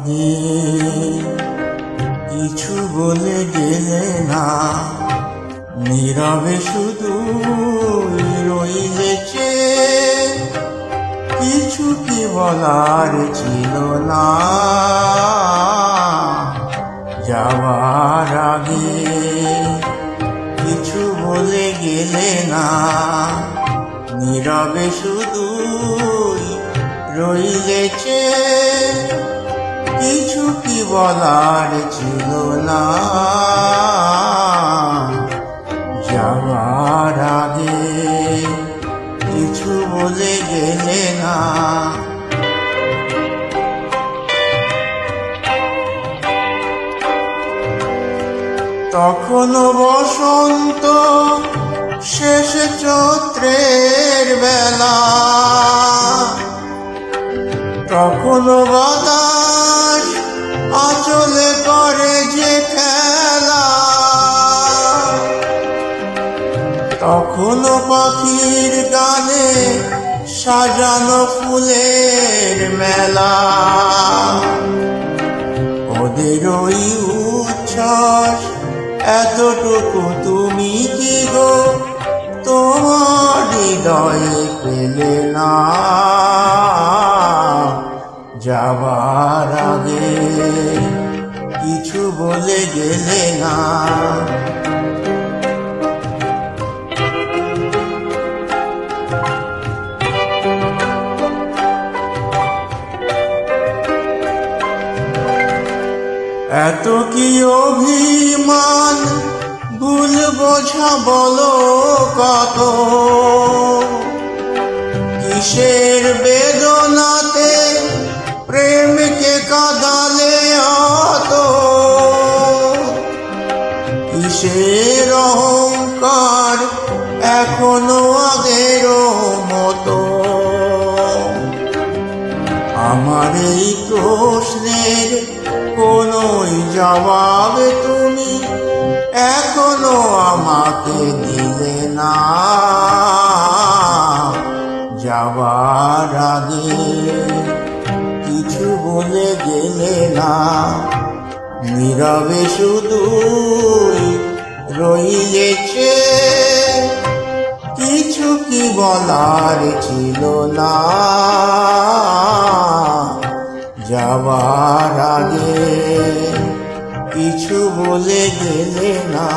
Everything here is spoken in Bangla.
আগে কিছু বলে গেলে না, নীরবে শুধু রইলেছে। কিছু কি বলার ছিল না, যাওয়ার আগে কিছু বলে গেলে না, নীরবে শুধু রইলেছে। কিছু কি বলার ছিল না, যাওয়ার আগে কিছু বলে গেলে না। তখনও বসন্ত শেষ চৈত্রের বেলা, তখনও বাতাস আঁচলে করে যে খেলা, তখনও পাখির গানে সাজানো ফুলের মেলা। ওদের ওই উচ্ছ্বাস এতটুকু তুমি কি গো তোমার হৃদয়ে পেলে না, যাবার আগে কিছু বলে গেলে না। এত কি অভিমান ভুল বোঝা বলো কত, কিসের বেদনাতে প্রেমকে কাঁদালে অত, কিসের অহংকার এখনো আগের মতো। আমার এই প্রশ্নের কোনোই জবাব তুমি এখনো আমাকে দিলে না, যাবার আগে কিছু বলে গেলে না, নীরবে শুধু রইলেছে। কিছু কি বলার ছিল না, যাবার আগে কিছু বলে গেলে না।